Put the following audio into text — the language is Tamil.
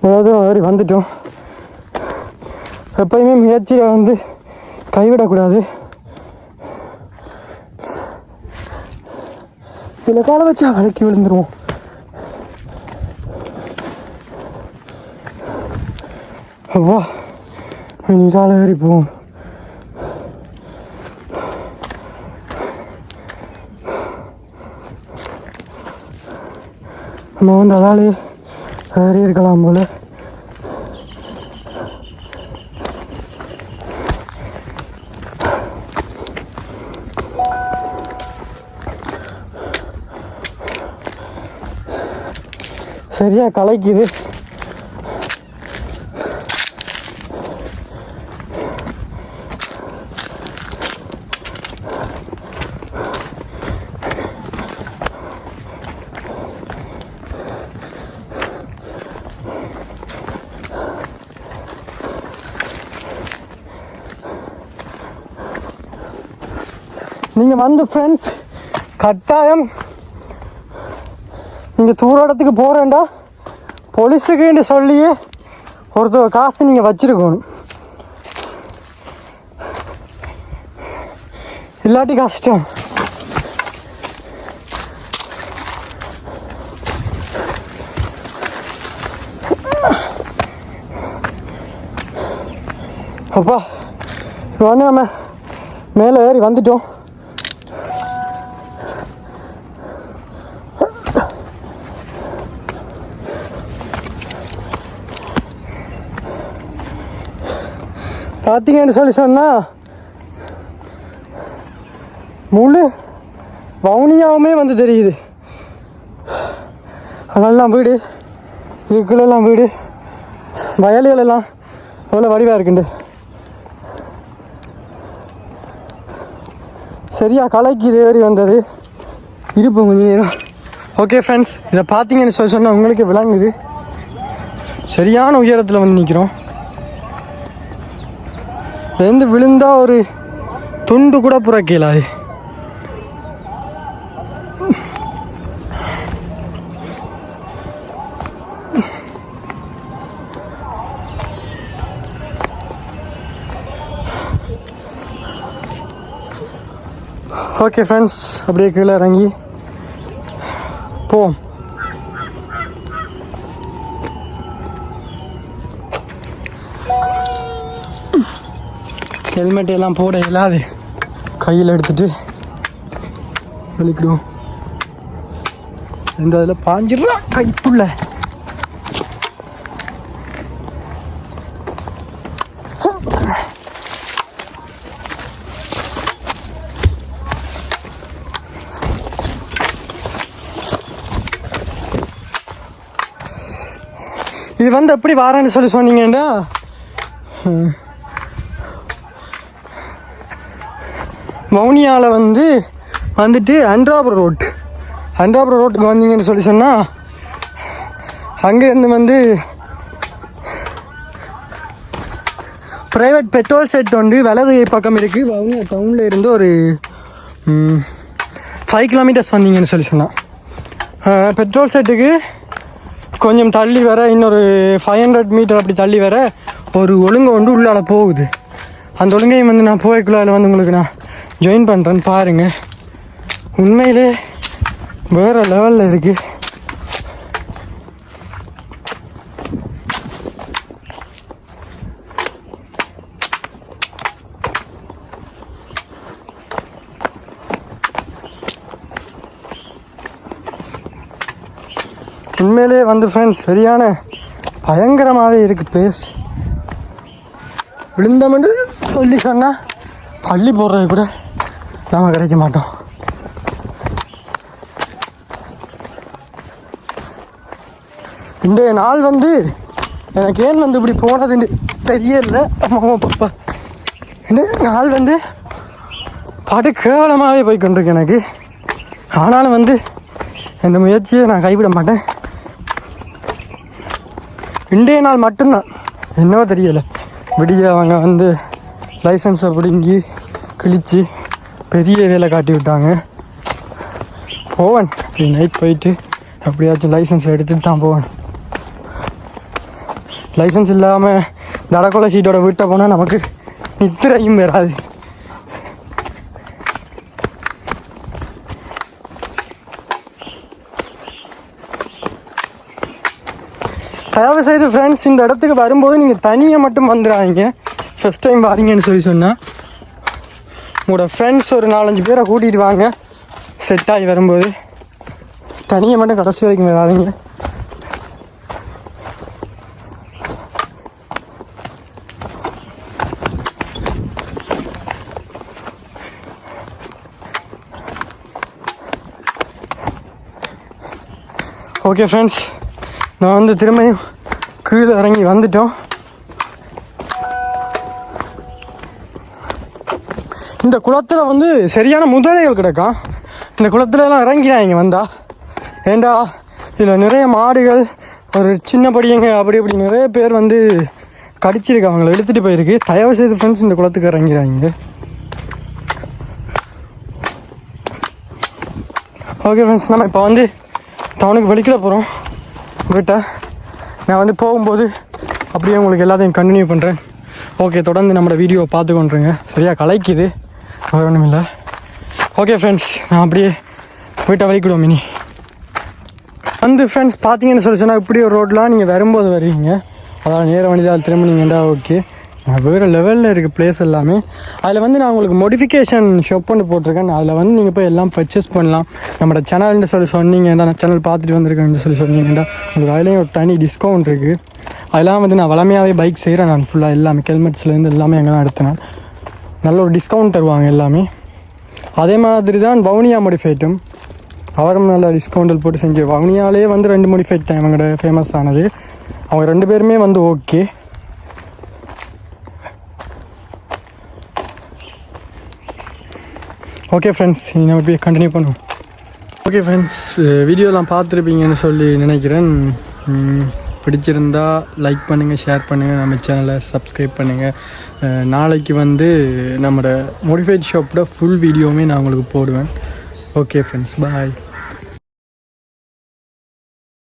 ஏதாவது ஏறி வந்துட்டோம். எப்பயுமே முயற்சியை வந்து கைவிடக்கூடாது. இதில் காலை வச்சா வழக்கி விழுந்துருவோம். அப்பா இனி காலை ஏறி போவோம். நம்ம வந்து அதாலே ஏறி இருக்கலாம் போல. சரியா கலைக்குது. நீங்கள் வந்து ஃப்ரெண்ட்ஸ் கட்டாயம் நீங்கள் தூர இடத்துக்கு போகிறேன்டா போலீஸுக்குன்னு சொல்லியே ஒருத்தர் காசு நீங்கள் வச்சுருக்கணும். இல்லாட்டி கஷ்டம். அப்பா இப்போ வந்து நம்ம மேலே ஏறி வந்துட்டோம். பார்த்தீங்கன்னு சொல்லி சொன்னால் முழு வவுனியாவுமே வந்து தெரியுது. அதெல்லாம் வீடு, இதுக்குள்ளெல்லாம் வீடு, வயல்களெல்லாம் எவ்வளோ வடிவாக இருக்குண்டு. சரியாக கலைக்கு ஏறி வந்தது இருப்போம் கொஞ்சம் நேரம். ஓகே ஃப்ரெண்ட்ஸ், இதை பார்த்தீங்கன்னு சொல்லி சொன்னால் உங்களுக்கு விளங்குது. சரியான உயரத்தில் வந்து நிற்கிறோம். எந்த விழுந்தா ஒரு துண்டு கூட புறக்கலாது. ஓகே ஃப்ரெண்ட்ஸ், அப்படியே கீழே இறங்கி போவோம். ஹெல்மெட் எல்லாம் போட இயலாது, கையில் எடுத்துட்டு வெளிக்கிடுவோம். இந்த இதில் பாஞ்சிடுறா கைப்புள்ள. இது வந்து எப்படி வாரேன்னு சொல்லி சொன்னீங்கன்னா, வவுனியாவில் வந்துட்டு அன்றாபுரம் ரோட்டுக்கு வந்தீங்கன்னு சொல்லி சொன்னால் அங்கேருந்து வந்து ப்ரைவேட் பெட்ரோல் செட் வந்து வலது பக்கம் இருக்குது. வவுனியா டவுனில் இருந்து ஒரு 5 கிலோமீட்டர்ஸ் வந்தீங்கன்னு சொல்லி சொன்னால் பெட்ரோல் செட்டுக்கு கொஞ்சம் தள்ளி வர இன்னொரு 500 மீட்டர் அப்படி தள்ளி வர ஒரு ஒழுங்கை வந்து உள்ளால போகுது. அந்த ஒழுங்கையும் வந்து நான் போய்க்குள்ளால வந்து உங்களுக்கு நான் ஜாயின் பண்ணுறேன்னு பாருங்கள். உண்மையிலே வேறு லெவலில் இருக்குது. உண்மையிலே வந்து ஃப்ரெண்ட்ஸ் சரியான பயங்கரமாகவே இருக்குது பிளேஸ். விழுந்தமென்று சொல்லி சொன்னால் பள்ளி போடுறது கூட நாம் கிடைக்க மாட்டோம். இன்றைய நாள் வந்து எனக்கு ஏன் வந்து இப்படி போனதுன்னு தெரியல. பாப்பா இந்த நாள் வந்து பாட்டு கேவலமாகவே போய் கொண்டிருக்கு எனக்கு. ஆனாலும் வந்து இந்த முயற்சியை நான் கைவிட மாட்டேன். இன்றைய நாள் மட்டும்தான் என்னவோ தெரியலை, விடிய அவங்க வந்து லைசன்ஸை பிடுங்கி கிழிச்சு பெரிய வேலை காட்டி விட்டாங்க. போவேன் நைட் போயிட்டு அப்படியாச்சும் லைசன்ஸ் எடுத்துட்டு தான் போவேன். லைசன்ஸ் இல்லாமல் தடக்கொலை சீட்டோட வீட்டை போனால் நமக்கு நித்திரையும் வராது. தயவு செய்து ஃப்ரெண்ட்ஸ் இந்த இடத்துக்கு வரும்போது நீங்கள் தனியாக மட்டும் வந்துடாதீங்க. ஃபஸ்ட் டைம் வாரீங்கன்னு சொன்னால் உங்களோட ஃப்ரெண்ட்ஸ் ஒரு 4-5 பேரை கூட்டிகிட்டு வாங்க. செட் ஆகி வரும்போது தனியாக மட்டும் கடைசி வரைக்கும் வராதிங்க. ஓகே ஃப்ரெண்ட்ஸ், நான் வந்து திரும்பியும் கீழே இறங்கி வந்துட்டோம். இந்த குளத்தில் வந்து சரியான முதலைகள் கிடக்கும். இந்த குளத்துலலாம் இறங்கிறாங்க வந்தா. ஏண்டா இதில் நிறைய மாடுகள், ஒரு சின்ன படியங்க அப்படி இப்படி நிறைய பேர் வந்து கடிச்சிருக்கு, அவங்கள இழுத்துட்டு போயிருக்கு. தயவு செய்து ஃப்ரெண்ட்ஸ் இந்த குளத்துக்கு இறங்கிறாங்க. ஓகே ஃப்ரெண்ட்ஸ், நம்ம இப்போ வந்து டவுனுக்கு வெளிக்கிட போகிறோம். உங்கள்கிட்ட நான் வந்து போகும்போது அப்படியே உங்களுக்கு எல்லாத்தையும் கண்டினியூ பண்ணுறேன். ஓகே, தொடர்ந்து நம்மளோட வீடியோவை பார்த்து கொண்டுருங்க. சரியாக கலைக்குது, வேறு ஒன்றும் இல்லை. ஓகே ஃப்ரெண்ட்ஸ், நான் அப்படியே வீட்டை வலிக்கிடுவோம். மினி வந்து ஃப்ரெண்ட்ஸ் பார்த்தீங்கன்னு சொன்னால் இப்படி ஒரு ரோட்லாம் நீங்கள் வரும்போது வருவீங்க. அதான் நேர வண்டிதான் திரும்பினீங்கண்டா. ஓகே, வேறு லெவலில் இருக்குது பிளேஸ் எல்லாமே. அதில் வந்து நான் உங்களுக்கு மோடிஃபிகேஷன் ஷாப் ஒன்று போட்டிருக்கேன். அதில் வந்து நீங்கள் போய் எல்லாம் பர்ச்சேஸ் பண்ணலாம். நம்மளோட சேனல்னு சொல்லி சொன்னீங்கடா, நான் சேனல் பார்த்துட்டு வந்திருக்கேன்னு சொல்லி சொன்னீங்கடா, உங்களுக்கு அதுலேயும் ஒரு தனி டிஸ்கவுண்ட் இருக்குது. அதெல்லாம் வந்து நான் வளமையாகவே பைக் செய்கிறேன். நான் ஃபுல்லாக எல்லாமே ஹெல்மெட்ஸ்லேருந்து எல்லாமே அங்கே தான் எடுத்தேன். நல்ல ஒரு டிஸ்கவுண்ட் தருவாங்க எல்லாமே. அதே மாதிரி தான் வவுனியா மோடிஃபைட்டும் அவரும் நல்ல டிஸ்கவுண்டில் போட்டு செஞ்சு. வவுனியாலே வந்து 2 மோடிஃபைட் தான் அவங்களோட ஃபேமஸ் ஆனது. அவங்க 2 பேருமே வந்து ஓகே. ஓகே ஃப்ரெண்ட்ஸ், நம்ம போய் கண்டினியூ பண்ணுவோம். ஓகே ஃப்ரெண்ட்ஸ், வீடியோலாம் பார்த்துருப்பீங்கன்னு சொல்லி நினைக்கிறேன். பிடிச்சிருந்தா லைக் பண்ணுங்கள், ஷேர் பண்ணுங்கள், நம்ம சேனலை சப்ஸ்கிரைப் பண்ணுங்கள். நாளைக்கு வந்து நம்மளோட மோடிஃபைட் ஷாப்போட ஃபுல் வீடியோவுமே நான் உங்களுக்கு போடுவேன். ஓகே ஃப்ரெண்ட்ஸ், பாய்.